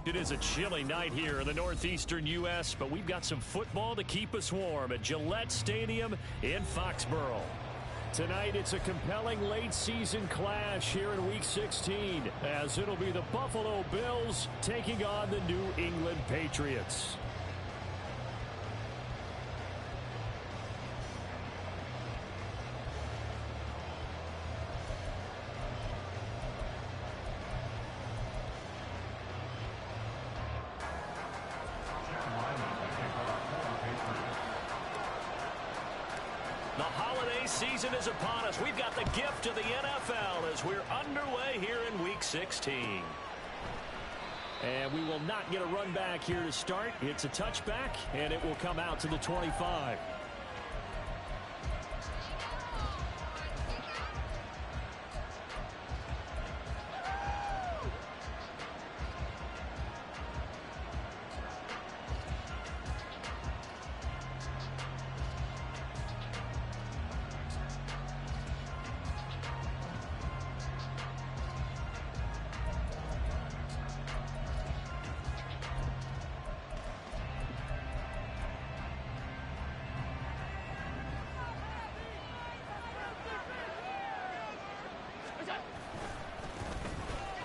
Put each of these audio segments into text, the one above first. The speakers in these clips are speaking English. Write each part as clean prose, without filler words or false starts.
It is a chilly night here in the northeastern U.S., but we've got some football to keep us warm at Gillette Stadium in Foxborough. Tonight, it's a compelling late-season clash here in Week 16, as it'll be the Buffalo Bills taking on the New England Patriots. The holiday season is upon us. We've got the gift of the NFL as we're underway here in Week 16. And we will not get a run back here to start. It's a touchback, and it will come out to the 25.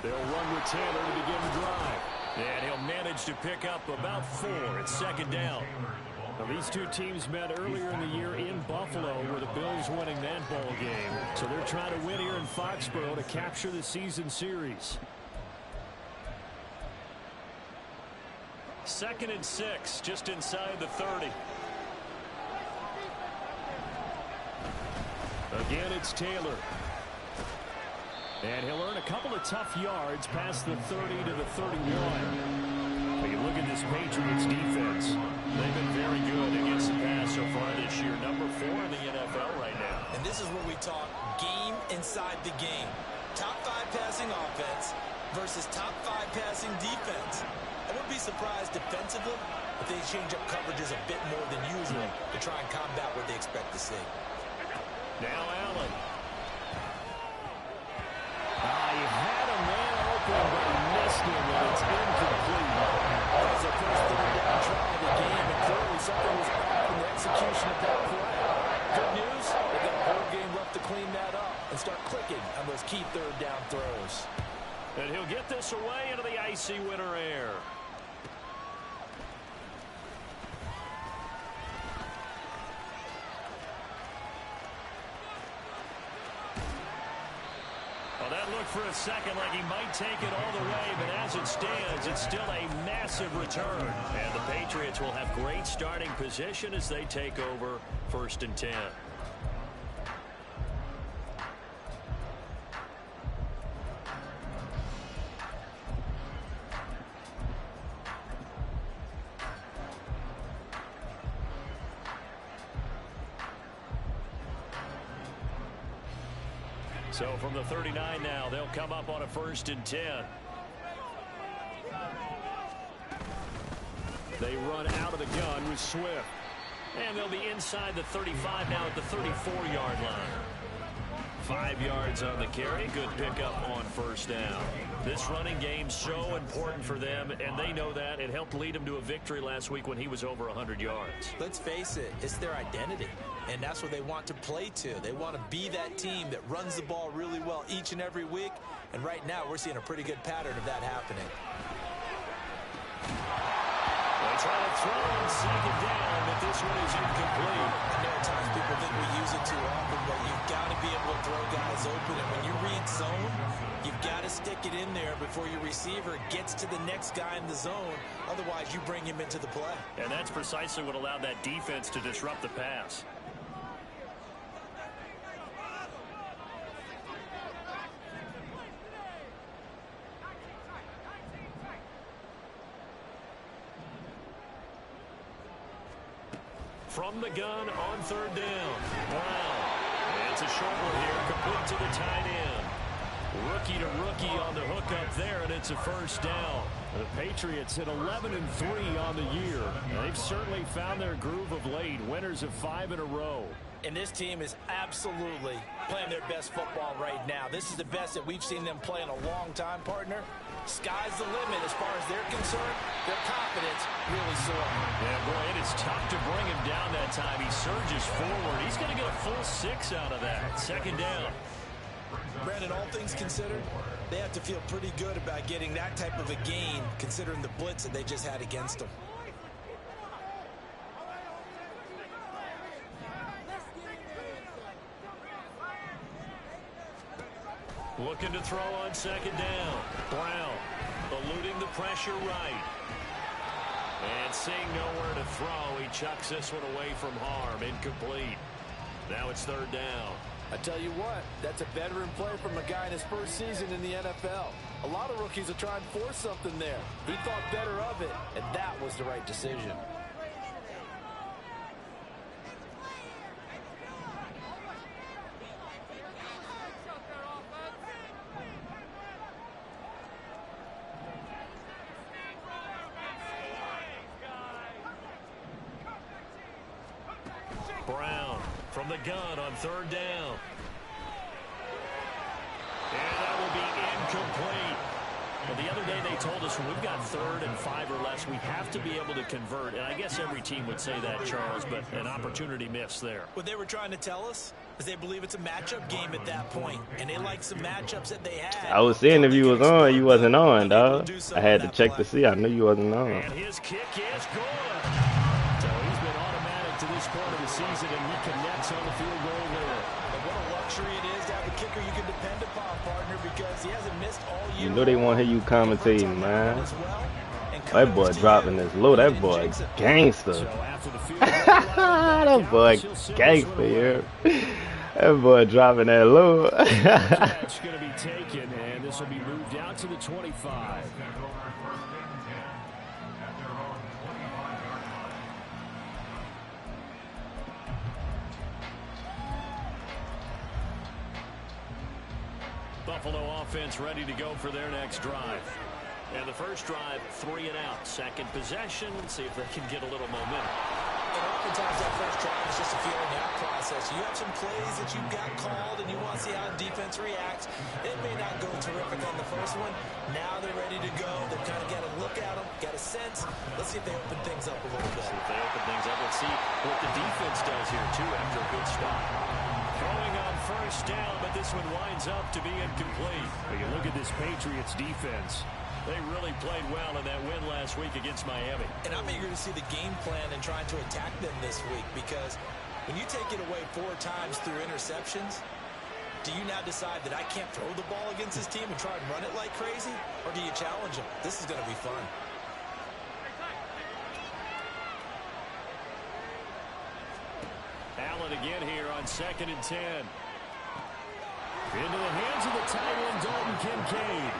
They'll run with Taylor to begin the drive. And he'll manage to pick up about 4 at second down. Now, these two teams met earlier in the year in Buffalo, with the Bills winning that ball game. So they're trying to win here in Foxborough to capture the season series. 2nd and 6, just inside the 30. Again, it's Taylor. And he'll earn a couple of tough yards past the 30 to the 31. Take a look at this Patriots defense. They've been very good against the pass so far this year. Number 4 in the NFL right now. And this is where we talk game inside the game. Top 5 passing offense versus top 5 passing defense. I wouldn't be surprised defensively if they change up coverages a bit more than usual to try and combat what they expect to see. Now Allen. He had a man open, but he missed him, and it's incomplete. That was the first third down try of the game, and clearly something was off in the execution of that play. Good news, they've got a whole game left to clean that up and start clicking on those key third down throws. And he'll get this away into the icy winter air. Well, that looked for a second like he might take it all the way, but as it stands, it's still a massive return. And the Patriots will have great starting position as they take over 1st and 10. So from the 39 now, they'll come up on a 1st and 10. They run out of the gun with Swift. And they'll be inside the 35 now at the 34-yard line. 5 yards on the carry. Good pickup on 1st down. This running game's so important for them, and they know that. It helped lead them to a victory last week when he was over 100 yards. Let's face it, it's their identity, and that's what they want to play to. They want to be that team that runs the ball really well each and every week, and right now we're seeing a pretty good pattern of that happening. They try to throw on 2nd down, but this one is incomplete. I know at times people think we use it too often, but you've got to be able to throw guys open. And when you read zone, you've got to stick it in there before your receiver gets to the next guy in the zone. Otherwise, you bring him into the play. And that's precisely what allowed that defense to disrupt the pass. From the gun on 3rd down. Brown. It's a short one here, complete to the tight end. Rookie to rookie on the hook up there, and it's a 1st down. The Patriots hit 11-3 on the year. They've certainly found their groove of late, winners of 5 in a row. And this team is absolutely playing their best football right now. This is the best that we've seen them play in a long time, partner. Sky's the limit as far as they're concerned. Their confidence really soaring. Yeah, boy, it is tough to bring him down that time. He surges forward. He's going to get a full 6 out of that. Second down. Brandon, all things considered, they have to feel pretty good about getting that type of a gain, considering the blitz that they just had against them. Looking to throw on second down. Brown eluding the pressure right. And seeing nowhere to throw, he chucks this one away from harm. Incomplete. Now it's third down. I tell you what, that's a veteran play from a guy in his first season in the NFL. A lot of rookies will try and force something there. He thought better of it, and that was the right decision. Brown from the gun on third down. And that will be incomplete. Well, the other day they told us when we've got 3rd and 5 or less, we have to be able to convert. And I guess every team would say that, Charles, but an opportunity missed there. What they were trying to tell us is they believe it's a matchup game at that point, and they like some matchups that they had. I was seeing if you was on, you wasn't on, dog. I had to check to see. I knew you wasn't on. And his kick is good. So he's been automatic to this point of the season, and he connects on the field goal there. And what a luxury it is to have a kicker you can depend upon, partner, because he hasn't missed all year. You know they want to hear you commentating, man. That boy dropping this low. That boy gangster. That boy gangster, yeah. That boy dropping that low. That's going to be taken, and this will be moved out to the 25. Buffalo offense ready to go for their next drive. And the first drive, 3 and out. Second possession. See if they can get a little momentum. And oftentimes that first drive is just a feeling out process. You have some plays that you've got called, and you want to see how defense reacts. It may not go terrific on the first one. Now they're ready to go. They've kind of got to look at them, got a sense. Let's see if they open things up a little bit. See if they open things up. Let's see what the defense does here, too, after a good stop. Throwing on first down, but this one winds up to be incomplete. When you look at this Patriots defense, they really played well in that win last week against Miami. And I'm eager to see the game plan and trying to attack them this week, because when you take it away 4 times through interceptions, do you now decide that I can't throw the ball against this team and try and run it like crazy? Or do you challenge them? This is going to be fun. Allen again here on 2nd and 10. Into the hands of the tight end, Dalton Kincaid.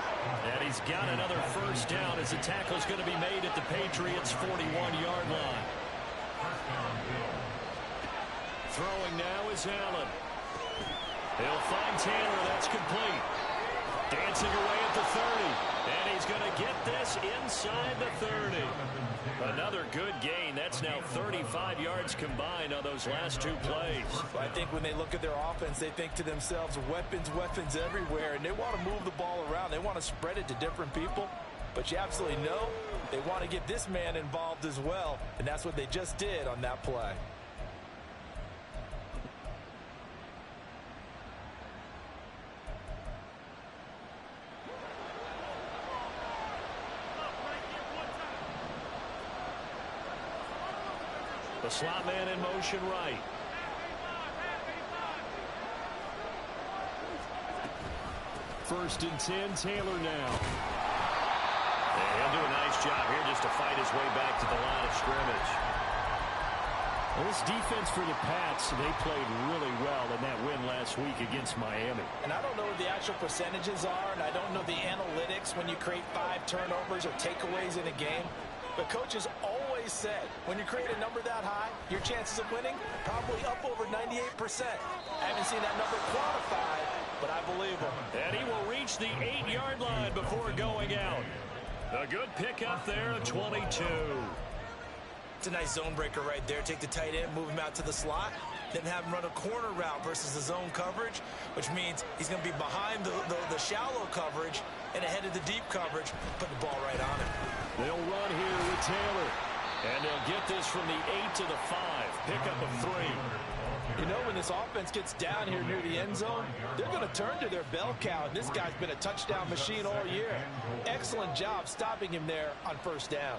And he's got another first down as the tackle is going to be made at the Patriots' 41-yard line. Throwing now is Allen. He'll find Taylor. That's complete. Dancing away at the 30. And he's going to get this inside the 30. Another good gain. That's now 35 yards combined on those last 2 plays. Well, I think when they look at their offense, they think to themselves, weapons, weapons everywhere, and they want to move the ball around. They want to spread it to different people. But you absolutely know they want to get this man involved as well, and that's what they just did on that play. The slot man in motion right. First and 10, Taylor now. And he'll do a nice job here just to fight his way back to the line of scrimmage. Well, this defense for the Pats, they played really well in that win last week against Miami. And I don't know what the actual percentages are, and I don't know the analytics when you create 5 turnovers or takeaways in a game. But coaches always said, when you create a number that high, your chances of winning probably up over 98%. I haven't seen that number quantified, but I believe him. And he will reach the 8-yard line before going out. A good pickup there of 22. It's a nice zone breaker right there. Take the tight end, move him out to the slot, then have him run a corner route versus the zone coverage, which means he's going to be behind the shallow coverage and ahead of the deep coverage, put the ball right on him. They'll run here with Taylor. And they'll get this from the 8 to the 5. Pickup of 3. You know, when this offense gets down here near the end zone, they're going to turn to their bell cow. And this guy's been a touchdown machine all year. Excellent job stopping him there on first down.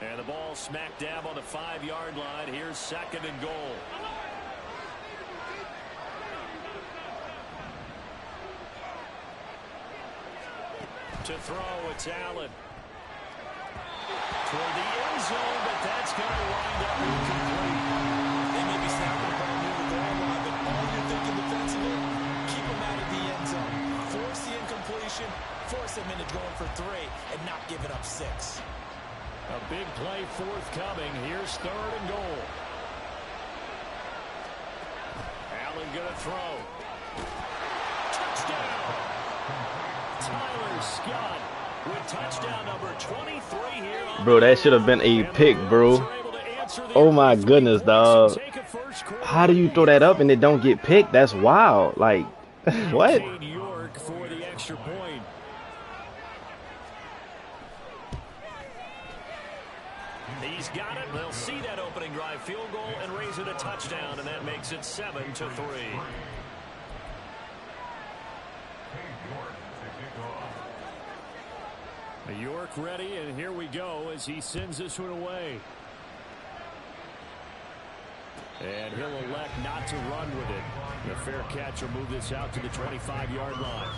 And the ball smack dab on the 5-yard line. Here's 2nd and goal. To throw, it's Allen. Toward the end zone, but that's going to wind up incomplete. They may be snapping the ball near the goal line, but all you're thinking defensively, keep them out of the end zone. Force the incompletion, force them into going for 3, and not giving up 6. A big play forthcoming. Here's 3rd and goal. Allen going to throw. Touchdown! Tyler Scott with touchdown number 23 here. Bro, that should have been a pick, bro. Oh my goodness, dog. How do you throw that up and it don't get picked? That's wild. Like, what? York for the extra point. He's got it. They'll see that opening drive field goal and raise it a touchdown, and that makes it 7 to 3. York ready, and here we go as he sends this one away. And he'll elect not to run with it. The fair catch will move this out to the 25-yard line.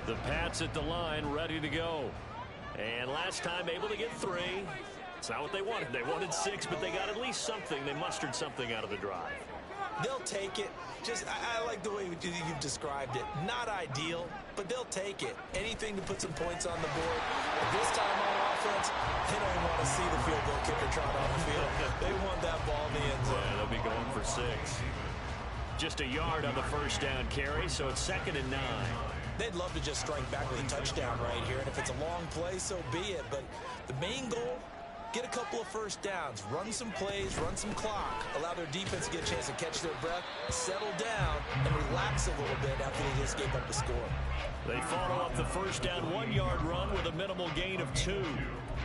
The Pats at the line, ready to go. And last time able to get 3. It's not what they wanted. They wanted 6, but they got at least something. They mustered something out of the drive. They'll take it. Just, I like the way you've described it. Not ideal, but they'll take it. Anything to put some points on the board. But this time on offense, they don't want to see the field goal kicker trot on the field. They want that ball in the end zone. Yeah, they'll be going for 6. Just a yard on the first down carry, so it's 2nd and 9. They'd love to just strike back with a touchdown right here, and if it's a long play, so be it. But the main goal, get a couple of first downs, run some plays, run some clock, allow their defense to get a chance to catch their breath, settle down, and relax a little bit after they just gave up the score. They follow up the first down 1-yard run with a minimal gain of 2.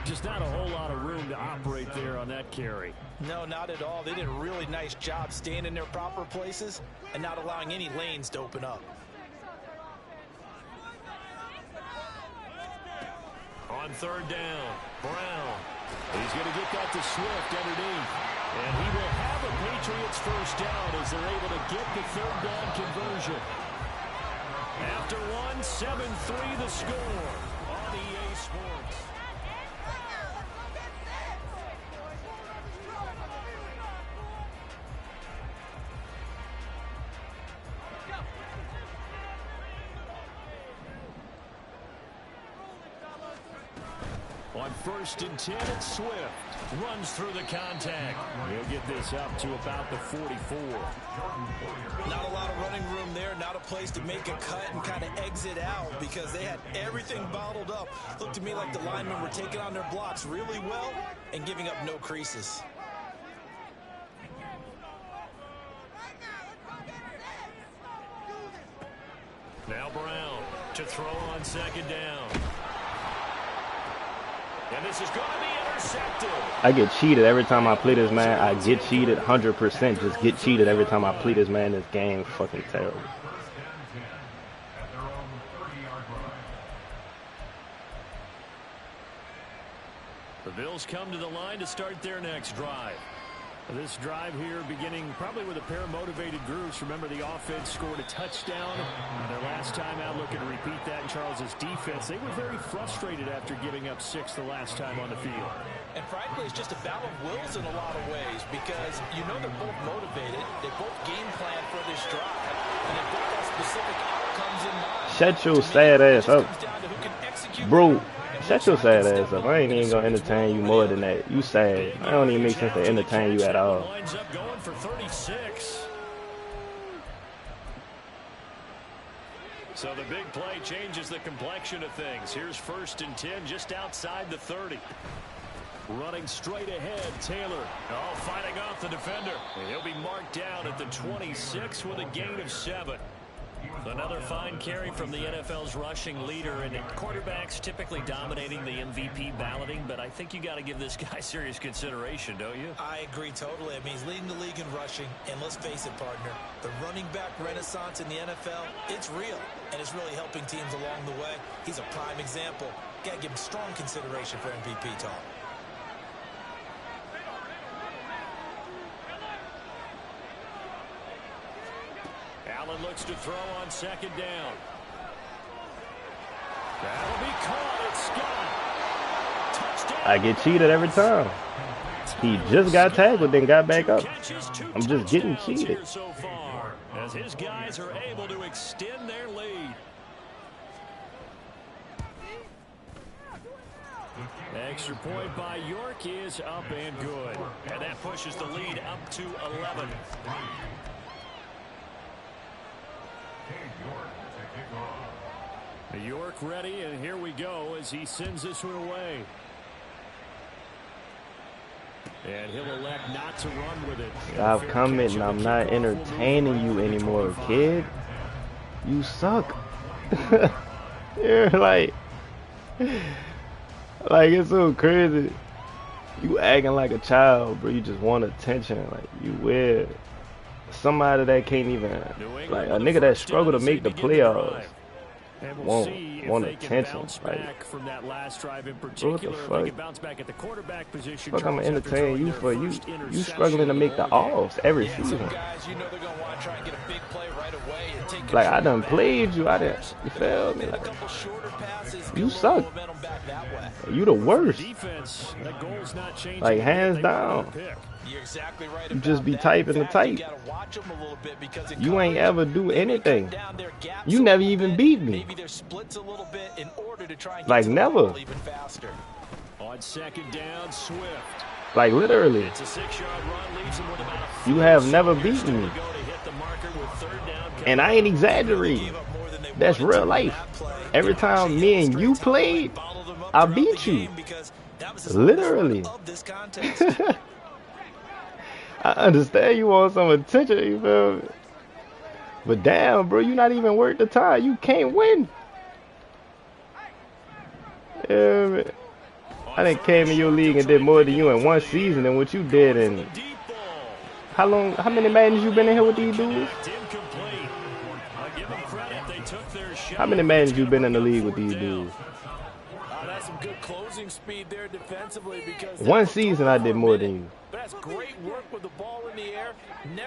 Just not a whole lot of room to operate there on that carry. No, not at all. They did a really nice job staying in their proper places and not allowing any lanes to open up. On 3rd down, Brown. He's going to get that to Swift underneath. And he will have a Patriots first down as they're able to get the 3rd down conversion. After 7-3 the score on EA Sports. On 1st and 10, it's Swift. Runs through the contact. He'll get this up to about the 44. Not a lot of running room there. Not a place to make a cut and kind of exit out because they had everything bottled up. Looked to me like the linemen were taking on their blocks really well and giving up no creases. Now Brown to throw on 2nd down. And this is going to be intercepted. I get cheated every time I play this, man. I get cheated 100%. Just get cheated every time I play this, man. This game fucking terrible. The Bills come to the line to start their next drive. This drive here beginning probably with a pair of motivated groups. Remember, the offense scored a touchdown their last time out. Looking to repeat that in Charles's defense. They were very frustrated after giving up 6 the last time on the field. And frankly, it's just a battle of wills in a lot of ways because you know they're both motivated. They both game plan for this drive, and they both have specific outcomes in mind. Shut your sad ass up. Bro, shut your sad ass up. I ain't even gonna entertain you more than that. You sad. I don't even make sense to entertain you at all. Winds up going for 36. So the big play changes the complexion of things. Here's 1st and 10 just outside the 30. Running straight ahead, Taylor. Oh, fighting off the defender. And he'll be marked down at the 26 with a gain of 7. Another fine carry from the NFL's rushing leader, and quarterbacks typically dominating the MVP balloting, but I think you got to give this guy serious consideration, don't you? I agree totally. I mean, he's leading the league in rushing, and let's face it, partner, the running back renaissance in the NFL, it's real, and it's really helping teams along the way. He's a prime example. Got to give him strong consideration for MVP talk. Allen looks to throw on 2nd down. That'll be caught. It's Scott. Touchdown. I get cheated every time. He just got tackled, then got back up. I'm just getting cheated. So far, as his guys are able to extend their lead. Extra point by York is up and good. And that pushes the lead up to 11. York ready, and here we go as he sends this one away. And he'll elect not to run with it. Stop commenting. I'm not entertaining you anymore, kid. You suck. You're like it's so crazy. You acting like a child, bro. You just want attention. Like, you weird. Somebody that can't even, like, a nigga that struggle to make the playoffs want attention. Like, from that last drive in particular, what the fuck? They can bounce back at the quarterback position. Fuck, I'm entertaining you for you struggling to make the offs every season. Like, I done played you. You feel me? Like, you suck. You the worst. Like, hands down. You just be typing the type. You ain't ever do anything. You never even beat me. Like, never. On 2nd down, Swift. Like, literally. It's a 6-yard run, leaves him with about you have never beaten me. And I ain't exaggerating. That's real life. Every time me and you played, I beat you. Literally. I understand you want some attention, you feel me? But damn, bro, you not even worth the time. You can't win. Yeah, I done came in your league and did more than you in one season than what you did in. How many Maddens you been in here with these dudes? How many Maddens you been in the league with these dudes? That's some good closing speed there defensively because one season I did more than you. That's great work with the ball in the air.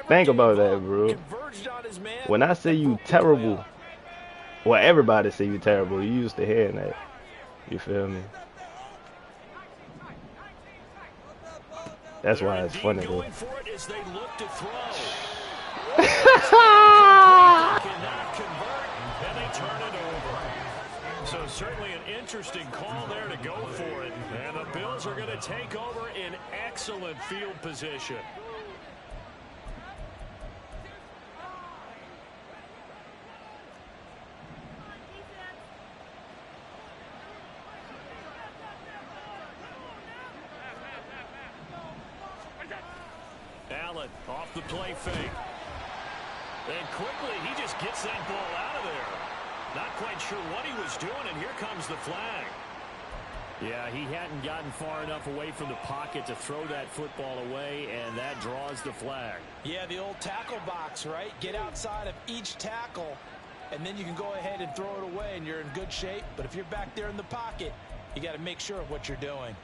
Think about that, bro. When I say you terrible, well, everybody say you terrible. You used to hearing that. You feel me? That's why it's funny, though. So certainly an interesting call there to go for it. And the Bills are going to take over in excellent field position. Allen off the play fake. And quickly he just gets that ball out of there. Not quite sure what he was doing, and here comes the flag. Yeah, he hadn't gotten far enough away from the pocket to throw that football away, and that draws the flag. Yeah, the old tackle box, right? Get outside of each tackle, and then you can go ahead and throw it away, and you're in good shape. But if you're back there in the pocket, you got to make sure of what you're doing.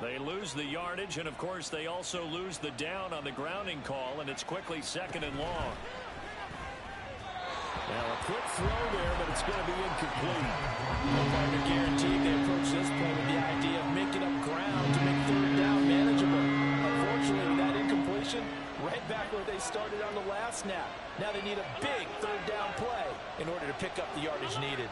They lose the yardage, and, of course, they also lose the down on the grounding call, and it's quickly 2nd and long. Now a quick throw there, but it's going to be incomplete. Partner guaranteed they approach this play with the idea of making up ground to make 3rd down manageable. Unfortunately, with that incompletion, right back where they started on the last snap. Now they need a big 3rd down play in order to pick up the yardage needed.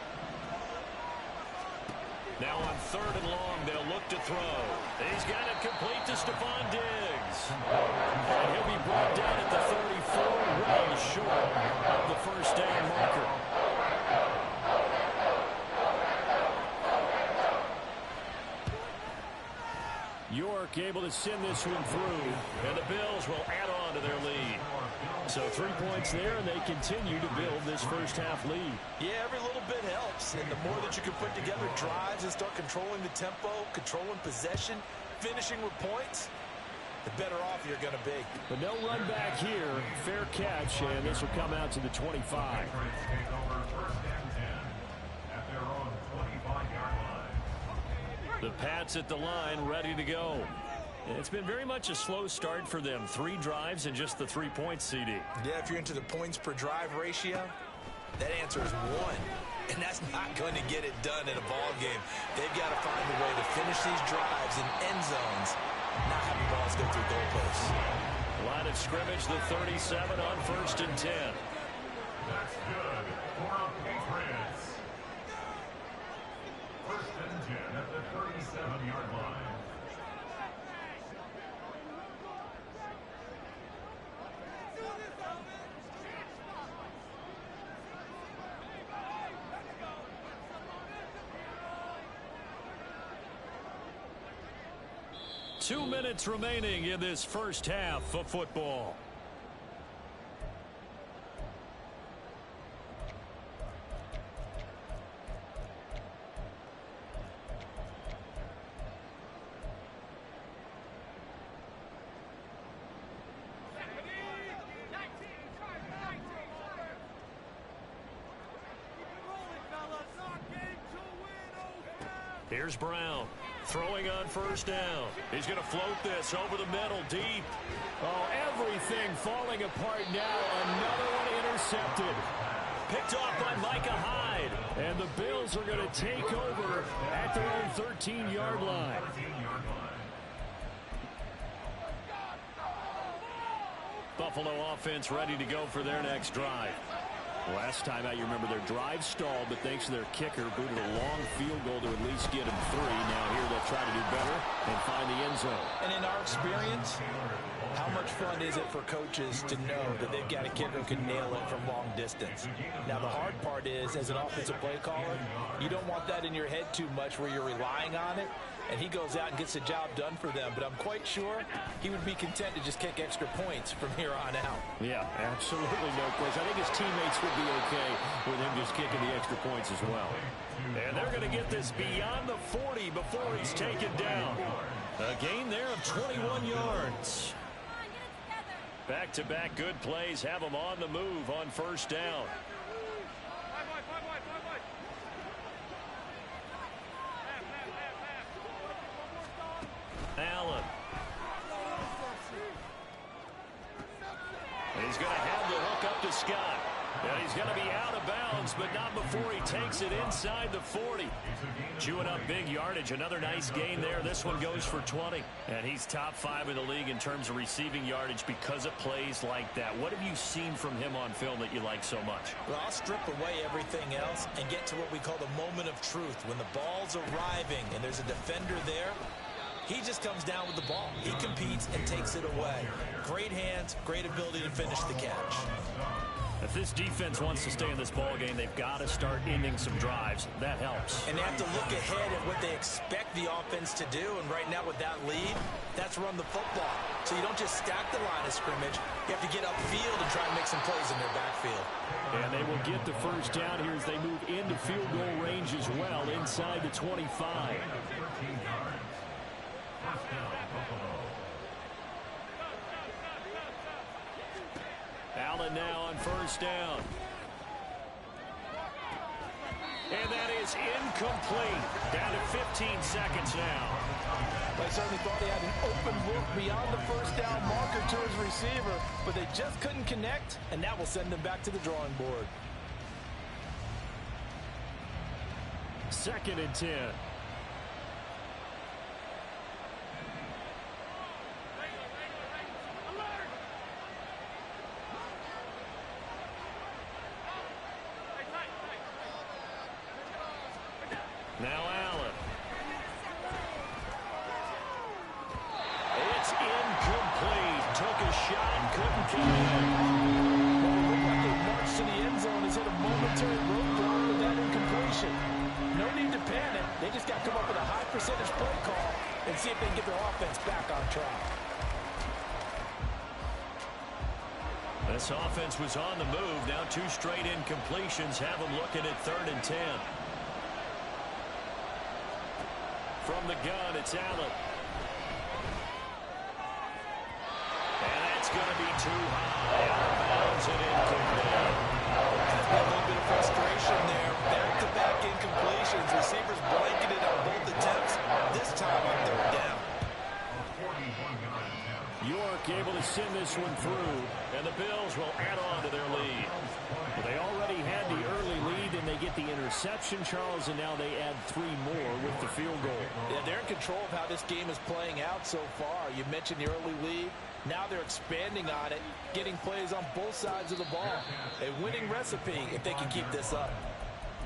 Now on 3rd and long, they'll look to throw. He's got it complete to Stephon Diggs. And he'll be brought down at the 34, well short of the first down marker. York able to send this one through, and the Bills will add on to their lead. So 3 points there, and they continue to build this first half lead. Yeah, every little bit helps, and the more that you can put together drives and start controlling the tempo, controlling possession, finishing with points, the better off you're going to be. But no run back here. Fair catch, and this will come out to the 25. The Pats at the line, ready to go. It's been very much a slow start for them. 3 drives and just the 3 points, CD. Yeah, if you're into the points per drive ratio, that answer is 1. And that's not going to get it done in a ball game. They've got to find a way to finish these drives in end zones, not having balls go through goalposts. Line of scrimmage, the 37 on 1st and 10. That's good for our Patriots. 1st and 10 at the 37-yard line. Two minutes remaining in this first half of football. Here's Brown. Throwing on 1st down. He's going to float this over the middle, deep. Oh, everything falling apart now. Another one intercepted. Picked off by Micah Hyde. And the Bills are going to take over at their own 13-yard line. Buffalo offense ready to go for their next drive. Last time out, you remember their drive stalled, but thanks to their kicker, booted a long field goal to at least get them 3. Now here they'll try to do better and find the end zone. And in our experience, how much fun is it for coaches to know that they've got a kicker who can nail it from long distance? Now, the hard part is, as an offensive play caller, you don't want that in your head too much where you're relying on it, and he goes out and gets the job done for them. But I'm quite sure he would be content to just kick extra points from here on out. Yeah, absolutely no question. I think his teammates would be okay with him just kicking the extra points as well. And they're going to get this beyond the 40 before he's taken down. A gain there of 21 yards. Back-to-back good plays have him on the move on 1st down. Allen. And he's going to have the hook up to Scott. And he's going to be out of bounds, but not before he takes it inside the 40. Chewing up big yardage. Another nice gain there. This one goes for 20. And he's top 5 in the league in terms of receiving yardage because of plays like that. What have you seen from him on film that you like so much? Well, I'll strip away everything else and get to what we call the moment of truth. When the ball's arriving and there's a defender there, he just comes down with the ball. He competes and takes it away. Great hands, great ability to finish the catch. If this defense wants to stay in this ball game, they've got to start ending some drives. That helps. And they have to look ahead at what they expect the offense to do. And right now with that lead, that's run the football. So you don't just stack the line of scrimmage. You have to get upfield and try and make some plays in their backfield. And they will get the first down here as they move into field goal range as well inside the 25. Allen now on 1st down. And that is incomplete. Down to 15 seconds now. They certainly thought he had an open look beyond the 1st down marker to his receiver, but they just couldn't connect, and that will send them back to the drawing board. 2nd and 10. Now Allen. a shot, couldn't keep it. To the end zone has hit a momentary roadblock with that incompletion. No need to panic. They just got to come up with a high percentage play call and see if they can get their offense back on track. This offense was on the move. Now 2 straight incompletions have them looking at 3rd and 10. From the gun, it's Allen. And that's going to be too high. Out of bounds and incomplete. A little bit of frustration there. Back-to-back incompletions. Receivers blanketed on both attempts. This time on 3rd down. York able to send this one through, and the Bills will add on to their lead. Well, they already had the early lead, and they get the interception, Charles, and now they add 3 more with the field goal. Yeah, they're in control of how this game is playing out so far. You mentioned the early lead. Now they're expanding on it, getting plays on both sides of the ball. A winning recipe if they can keep this up.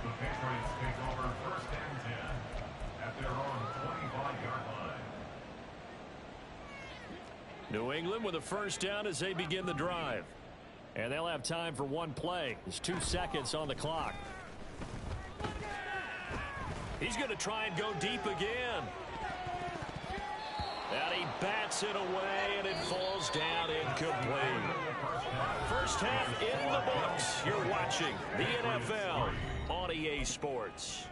The Patriots take over 1st and 10 at their own 25-yard line. New England with a 1st down as they begin the drive. And they'll have time for 1 play. There's 2 seconds on the clock. He's going to try and go deep again. And he bats it away, and it falls down incomplete. First half in the books. You're watching the NFL on EA Sports.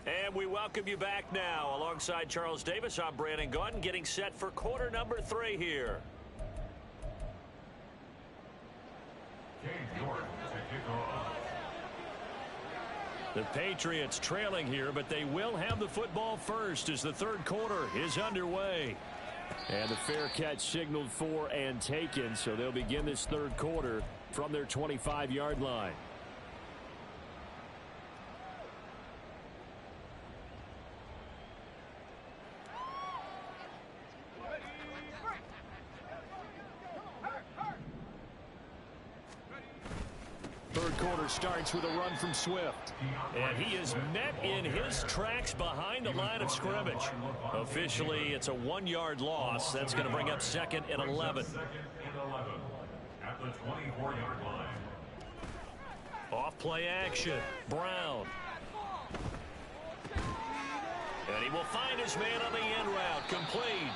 And we welcome you back now. Alongside Charles Davis, I'm Brandon Gaudin, getting set for quarter number 3 here. The Patriots trailing here, but they will have the football first as the 3rd quarter is underway. And the fair catch signaled for and taken, so they'll begin this 3rd quarter from their 25-yard line. Quarter starts with a run from Swift. And he is met in his tracks behind the line of scrimmage. Officially, it's a 1-yard loss. That's going to bring up 2nd and 11. At the 24-yard line. Off play action. Brown. And he will find his man on the end route. Complete.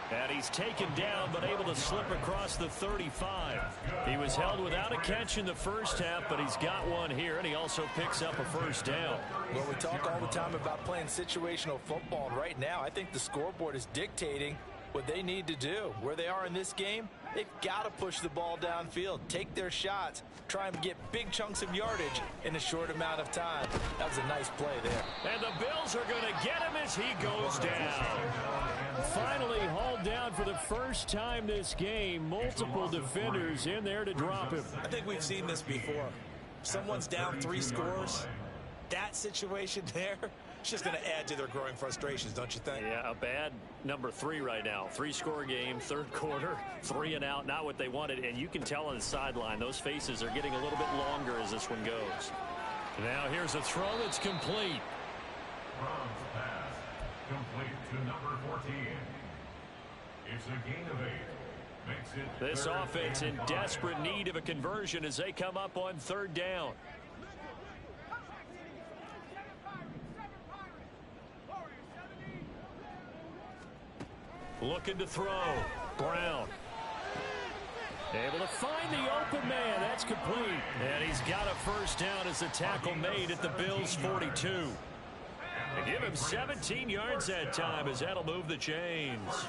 And he's taken down, but able to slip across the 35. He was held without a catch in the first half, but he's got one here, and he also picks up a 1st down. Well, we talk all the time about playing situational football, and right now I think the scoreboard is dictating what they need to do. Where they are in this game, they've got to push the ball downfield, take their shots, try and get big chunks of yardage in a short amount of time. That was a nice play there. And the Bills are going to get him as he goes down. Finally hauled down for the first time this game. Multiple defenders in there to drop him. I think we've seen this before. Someone's down 3 scores. That situation there, it's just going to add to their growing frustrations, don't you think? Yeah, a bad number 3 right now. 3-score game, 3rd quarter, 3 and out, not what they wanted. And you can tell on the sideline, those faces are getting a little bit longer as this one goes. Now here's a throw that's complete. Brown's pass complete to number 14. It's a gain of 8. Makes it this offense in desperate need of a conversion as they come up on 3rd down. Looking to throw. Brown. Able to find the open man. That's complete. And he's got a 1st down as the tackle made at the Bills' 42. They give him 17 yards that time as that'll move the chains.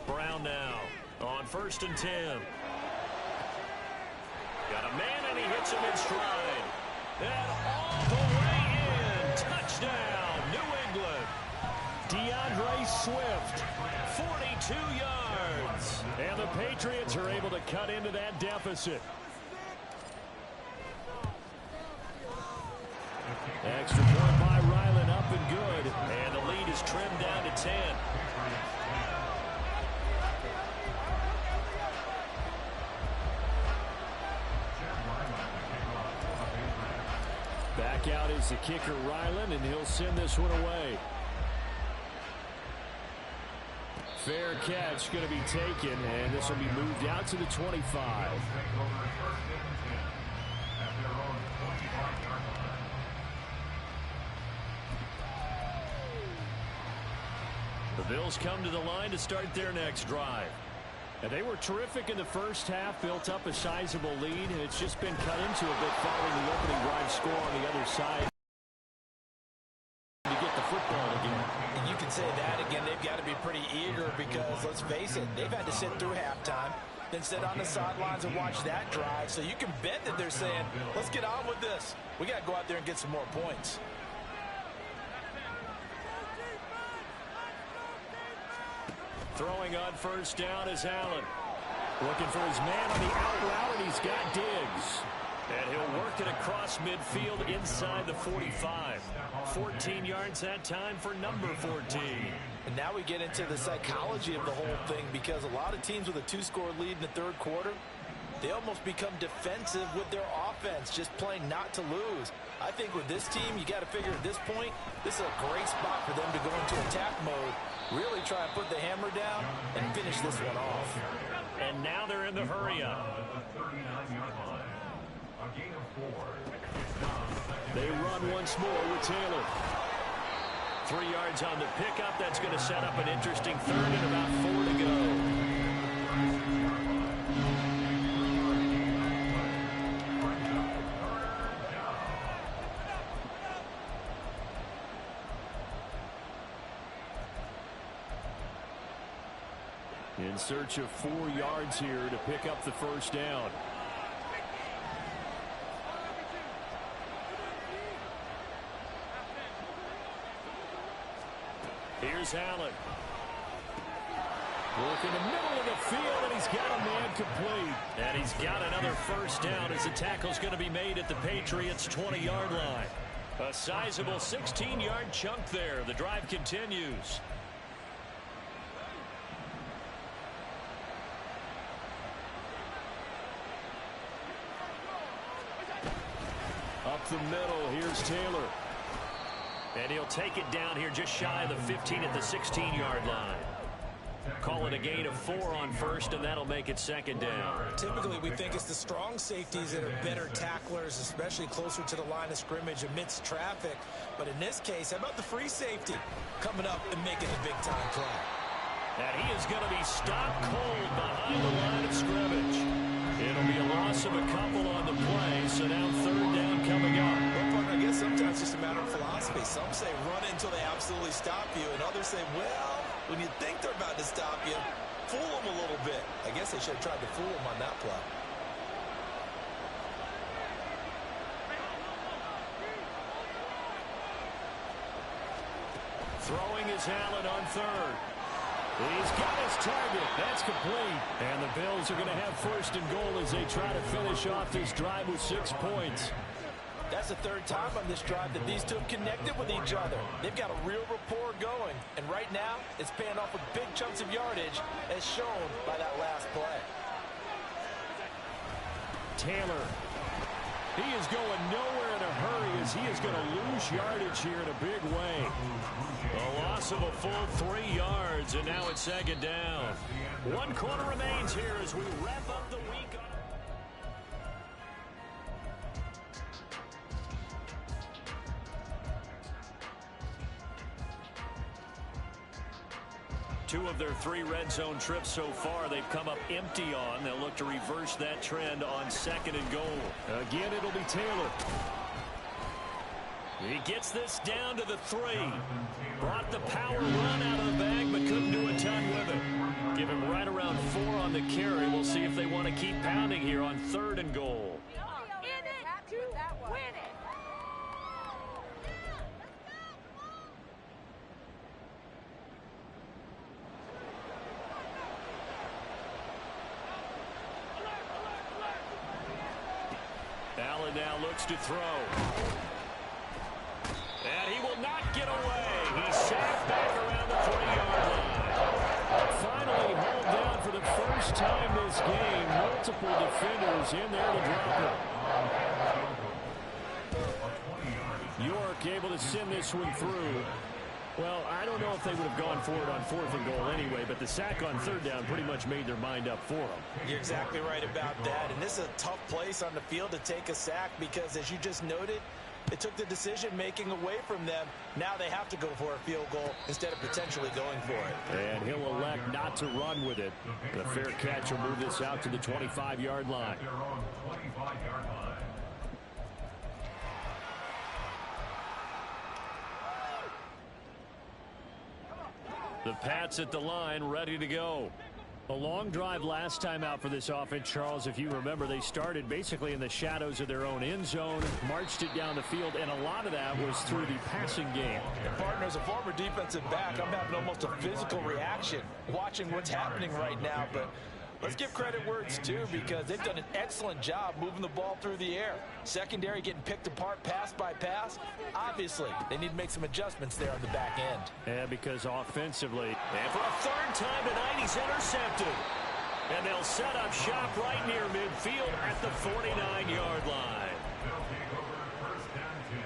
Brown now on 1st and 10. Got a man and he hits him in stride. And all the way in. Touchdown, New England. DeAndre Swift, 42 yards. And the Patriots are able to cut into that deficit. Extra point by Ryland, up and good. And the lead is trimmed down to 10. Back out is the kicker, Ryland, and he'll send this one away. Fair catch going to be taken, and this will be moved out to the 25. The Bills come to the line to start their next drive. And they were terrific in the first half, built up a sizable lead, and it's just been cut into a bit following the opening drive score on the other side to get the football again. And you can say that again, they've got to be pretty eager because, let's face it, they've had to sit through halftime, then sit on the sidelines and watch that drive. So you can bet that they're saying, let's get on with this. We got to go out there and get some more points. Throwing on first down is Allen. Looking for his man on the out route, and he's got Diggs. And he'll work it across midfield inside the 45. 14 yards that time for number 14. And now we get into the psychology of the whole thing, because a lot of teams with a 2-score lead in the third quarter, they almost become defensive with their offense, just playing not to lose. I think with this team, you got to figure at this point, this is a great spot for them to go into attack mode, really try and put the hammer down and finish this one off. And now they're in the hurry-up. They run once more with Taylor. 3 yards on the pickup. That's going to set up an interesting third and about 4 to go. In search of 4 yards here to pick up the first down. Here's Allen. Work in the middle of the field, and he's got a man complete. And he's got another first down as the tackle's going to be made at the Patriots' 20-yard line. A sizable 16-yard chunk there. The drive continues. Up the middle, here's Taylor. And he'll take it down here just shy of the 15 at the 16-yard line. Call it a gain of 4 on first, and that'll make it second down. Typically, we think it's the strong safeties that are better tacklers, especially closer to the line of scrimmage amidst traffic. But in this case, how about the free safety coming up and making the big-time play? And he is going to be stopped cold behind the line of scrimmage. It'll be a loss of a couple on the play, so now third down coming up. Well, partner, I guess sometimes it's just a matter of philosophy. Some say run until they absolutely stop you, and others say, well, when you think they're about to stop you, fool them a little bit. I guess they should have tried to fool them on that play. Throwing is Allen on third. He's got his target. That's complete. And the Bills are going to have first and goal as they try to finish off this drive with 6 points. That's the third time on this drive that these two have connected with each other. They've got a real rapport going. And right now, it's paying off with big chunks of yardage, as shown by that last play. Taylor. He is going nowhere in a hurry as he is going to lose yardage here in a big way. A loss of a full 3 yards, and now it's second down. 1 quarter remains here as we wrap up the week. Two of their 3 red zone trips so far they've come up empty on. They'll look to reverse that trend on second and goal. Again, it'll be Taylor. He gets this down to the 3. Brought the power run out of the bag, but couldn't do a ton with it. Give him right around 4 on the carry. We'll see if they want to keep pounding here on third and goal. Allen now looks to throw. And he will not get away. He's sacked back around the 3-yard line. Finally hauled down for the first time this game. Multiple defenders in there to drop him. able to send this one through. Well, I don't know if they would have gone for it on 4th and goal anyway, but the sack on 3rd down pretty much made their mind up for them. You're exactly right about that. And this is a tough place on the field to take a sack because, as you just noted, it took the decision-making away from them. Now they have to go for a field goal instead of potentially going for it. And he'll elect not to run with it. The fair catch will move this out to the 25-yard line. The Pats at the line, ready to go. A long drive last time out for this offense, Charles. If you remember, they started basically in the shadows of their own end zone, marched it down the field, and a lot of that was through the passing game. And partner, as a former defensive back, I'm having almost a physical reaction watching what's happening right now. But let's give credit where it's due because they've done an excellent job moving the ball through the air. Secondary getting picked apart pass by pass. Obviously, they need to make some adjustments there on the back end. Yeah, because offensively, and for a 3rd time tonight, he's intercepted. And they'll set up shop right near midfield at the 49-yard line. They'll take over 1st and 10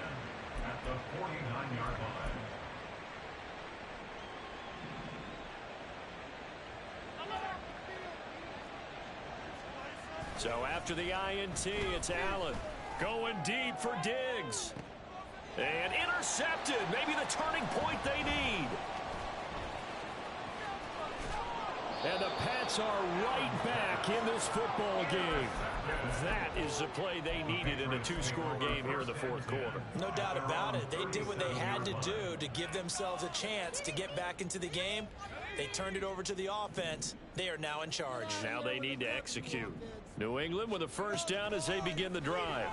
at the 49-yard line. So after the INT, it's Allen going deep for Diggs. And intercepted. Maybe the turning point they need. And the Pats are right back in this football game. That is the play they needed in a 2-score game here in the 4th quarter. No doubt about it. They did what they had to do to give themselves a chance to get back into the game. They turned it over to the offense. They are now in charge. Now they need to execute. New England with a 1st down as they begin the drive.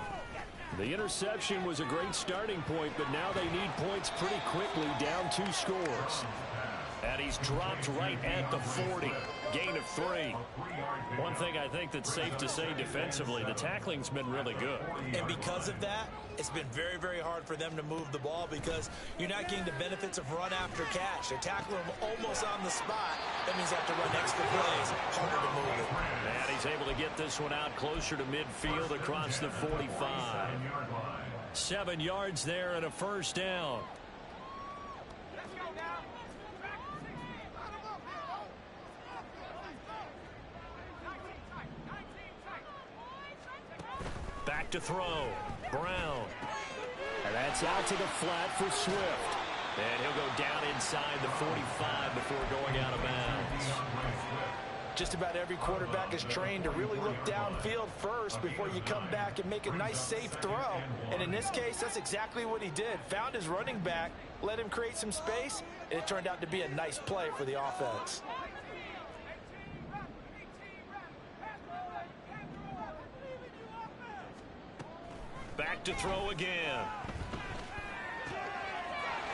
The interception was a great starting point, but now they need points pretty quickly, down 2 scores. And he's dropped right at the 40. Gain of 3. One thing I think that's safe to say defensively, the tackling's been really good. And because of that, it's been very, very hard for them to move the ball because you're not getting the benefits of run after catch. They're tackling them almost on the spot. That means they have to run extra plays, harder to move it. And he's able to get this one out closer to midfield across the 45. 7 yards there and a 1st down. Back to throw. Brown. And that's out to the flat for Swift. And he'll go down inside the 45 before going out of bounds. Just about every quarterback is trained to really look downfield first before you come back and make a nice, safe throw. And in this case, that's exactly what he did. Found his running back, let him create some space, and it turned out to be a nice play for the offense. Back to throw again.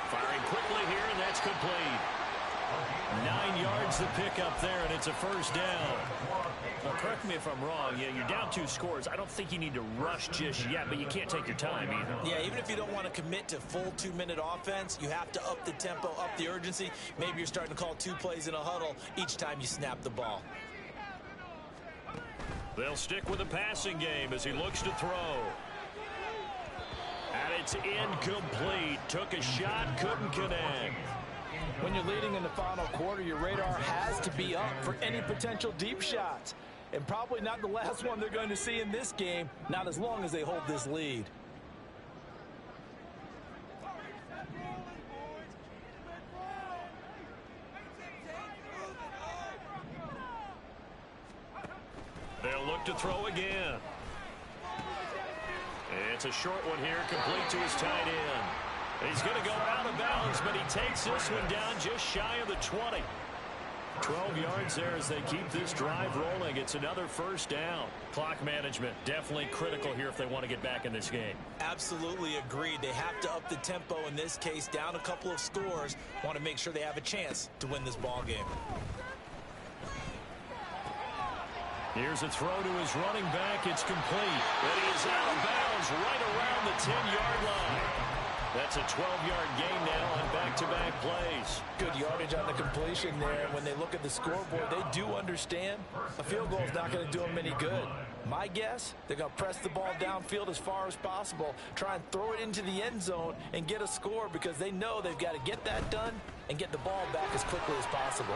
Firing quickly here, and that's complete. 9 yards to pick up there, and it's a 1st down. Well, correct me if I'm wrong. Yeah, you're down 2 scores. I don't think you need to rush just yet, but you can't take your time either. Yeah, even if you don't want to commit to full 2-minute offense, you have to up the tempo, up the urgency. Maybe you're starting to call 2 plays in a huddle each time you snap the ball. They'll stick with the passing game as he looks to throw. And it's incomplete. Took a shot, couldn't connect. When you're leading in the final quarter, your radar has to be up for any potential deep shots. And probably not the last one they're going to see in this game, not as long as they hold this lead. They'll look to throw again. It's a short one here, complete to his tight end. He's going to go out of bounds, but he takes this one down just shy of the 20. 12 yards there as they keep this drive rolling. It's another 1st down. Clock management definitely critical here if they want to get back in this game. Absolutely agreed. They have to up the tempo in this case, down a couple of scores. Want to make sure they have a chance to win this ball game. Here's a throw to his running back. It's complete. And he is out of bounds right around the 10-yard line. That's a 12-yard gain now on back back-to-back plays. Good yardage on the completion there. When they look at the scoreboard, they do understand a field goal is not going to do them any good. My guess, they're going to press the ball downfield as far as possible, try and throw it into the end zone and get a score because they know they've got to get that done and get the ball back as quickly as possible.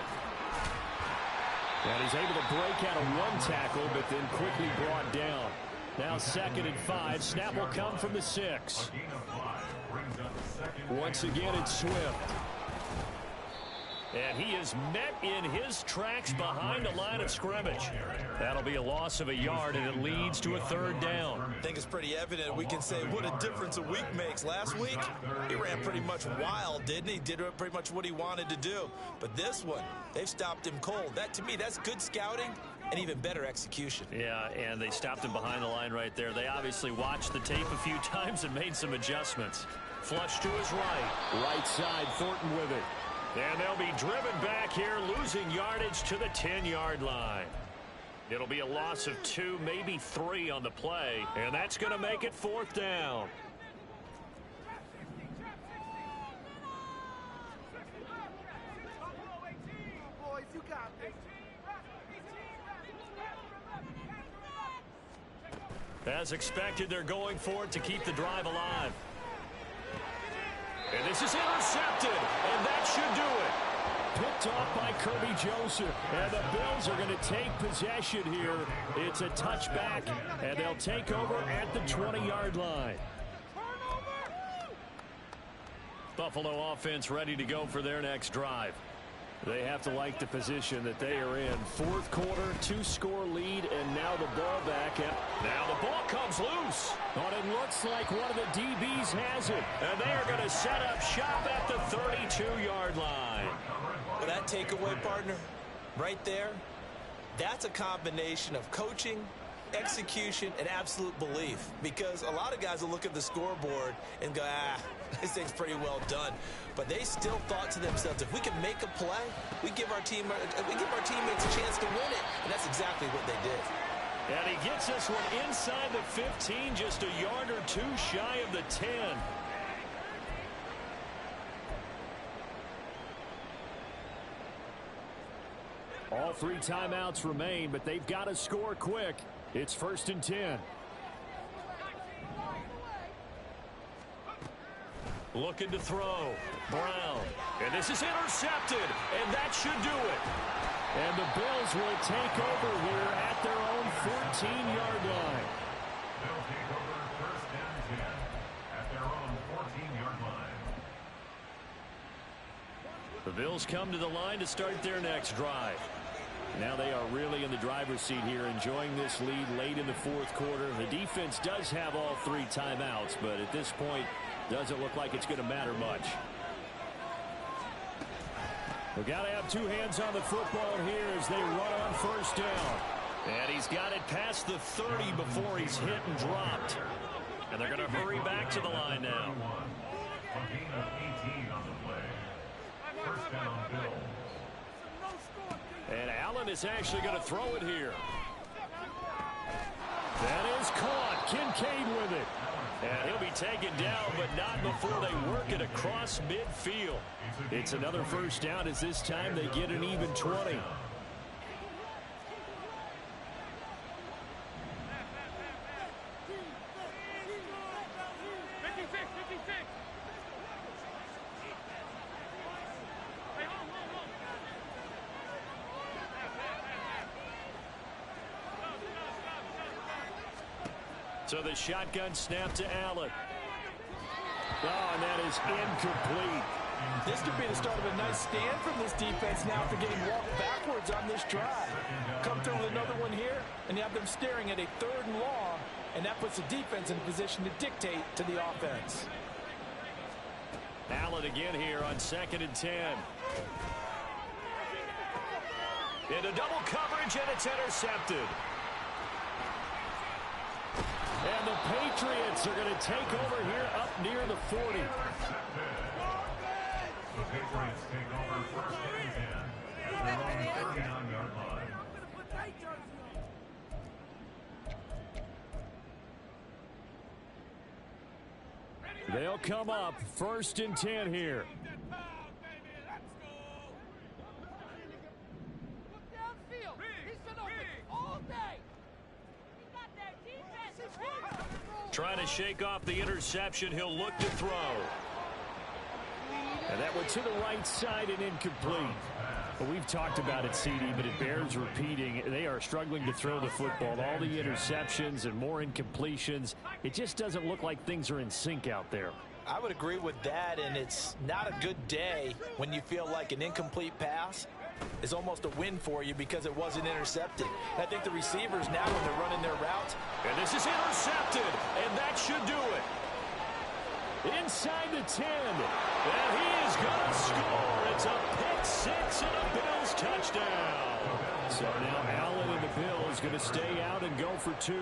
And he's able to break out of one tackle, but then quickly brought down. Now 2nd and 5. Snap will come from the 6. Once again, it's Swift. And he is met in his tracks behind the line of scrimmage. That'll be a loss of a yard, and it leads to a 3rd down. I think it's pretty evident. We can say what a difference a week makes. Last week, he ran pretty much wild, didn't he? Did pretty much what he wanted to do. But this one, they've stopped him cold. That, to me, that's good scouting and even better execution. Yeah, and they stopped him behind the line right there. They obviously watched the tape a few times and made some adjustments. Flush to his right. Right side, Thornton with it. And they'll be driven back here, losing yardage to the 10-yard line. It'll be a loss of 2, maybe 3 on the play, and that's going to make it 4th down. As expected, they're going for it to keep the drive alive. And this is intercepted, and that should do it. Picked off by Kirby Joseph, and the Bills are going to take possession here. It's a touchback, and they'll take over at the 20-yard line. Buffalo offense ready to go for their next drive. They have to like the position that they are in. 4th quarter, 2-score lead, and now the ball back. Now the ball comes loose. But it looks like one of the DBs has it. And they are going to set up shop at the 32-yard line. Well, that takeaway, partner, right there, that's a combination of coaching, execution, and absolute belief. Because a lot of guys will look at the scoreboard and go, this thing's pretty well done. But they still thought to themselves, if we can make a play, we give our teammates a chance to win it. And that's exactly what they did. And he gets this one inside the 15, just a yard or 2 shy of the 10. All 3 timeouts remain, but they've got to score quick. It's 1st and 10. Looking to throw. Brown. And this is intercepted. And that should do it. And the Bills will take over here at their own 14-yard line. They'll take over 1st and 10 at their own 14-yard line. The Bills come to the line to start their next drive. Now they are really in the driver's seat here, enjoying this lead late in the 4th quarter. The defense does have all 3 timeouts, but at this point, doesn't look like it's going to matter much. We've got to have 2 hands on the football here as they run on 1st down. And he's got it past the 30 before he's hit and dropped. And they're going to hurry back to the line now. A gain of 18 on the play. 1st down, Bills. And Allen is actually going to throw it here. That is caught. Kincaid with it. And he'll be taken down, but not before they work it across midfield. It's another 1st down as this time they get an even 20. So the shotgun snap to Allen. Oh, and that is incomplete. This could be the start of a nice stand from this defense now after getting walked backwards on this drive. Come through with another one here, and you have them staring at a 3rd and long, and that puts the defense in a position to dictate to the offense. Allen again here on 2nd and 10. Into double coverage, and it's intercepted. And the Patriots are going to take over here up near the 40. The Patriots take over 1st and 10 at their own 39-yard line. They'll come up 1st and 10 here. Trying to shake off the interception. He'll look to throw. And that went to the right side and incomplete. Well, we've talked about it, CD, but it bears repeating. They are struggling to throw the football. All the interceptions and more incompletions. It just doesn't look like things are in sync out there. I would agree with that, and it's not a good day when you feel like an incomplete pass is almost a win for you because it wasn't intercepted. I think the receivers now, when they're running their routes. And this is intercepted, and that should do it. Inside the 10, and he is going to score. It's a pick six and a Bills touchdown. So now Allen and the Bills going to stay out and go for 2.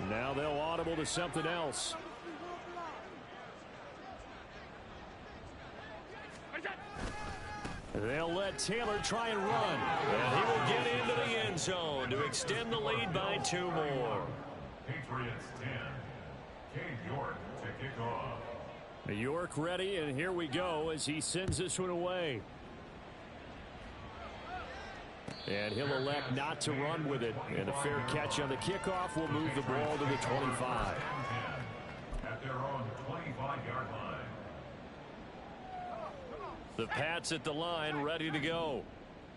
Now they'll audible to something else. They'll let Taylor try and run. And he will get into the end zone to extend the lead by 2 more. Patriots 10. Cade York to kick off. York ready, and here we go as he sends this one away. And he'll elect not to run with it. And a fair catch on the kickoff will move the ball to the 25. At their own 25-yard line. The Pats at the line, ready to go.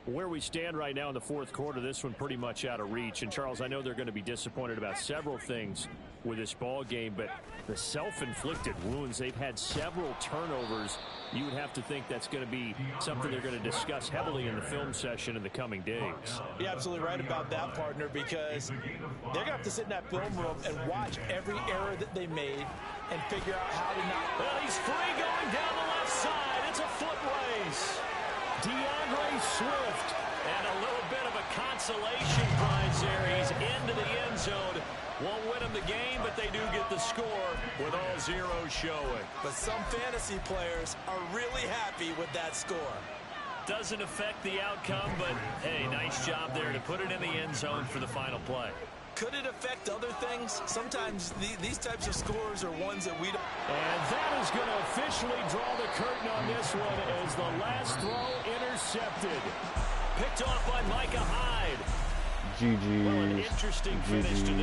Where we stand right now in the 4th quarter, this one pretty much out of reach. And, Charles, I know they're going to be disappointed about several things with this ball game, but the self-inflicted wounds, they've had several turnovers. You would have to think that's going to be something they're going to discuss heavily in the film session in the coming days. You're absolutely right about that, partner, because they're going to have to sit in that film room and watch every error that they made and figure out how to not. Well, he's free going down the left side. It's a foot race. DeAndre Swift, and a little bit of a consolation prize there. He's into the end zone. Won't win them the game, but they do get the score with all zeros showing. But some fantasy players are really happy with that score. Doesn't affect the outcome, but, hey, nice job there to put it in the end zone for the final play. Could it affect other things? Sometimes these types of scores are ones that we don't. And that is going to officially draw the curtain on this one as the last throw intercepted. Picked off by Micah Hyde. GG. Well, an interesting finish to the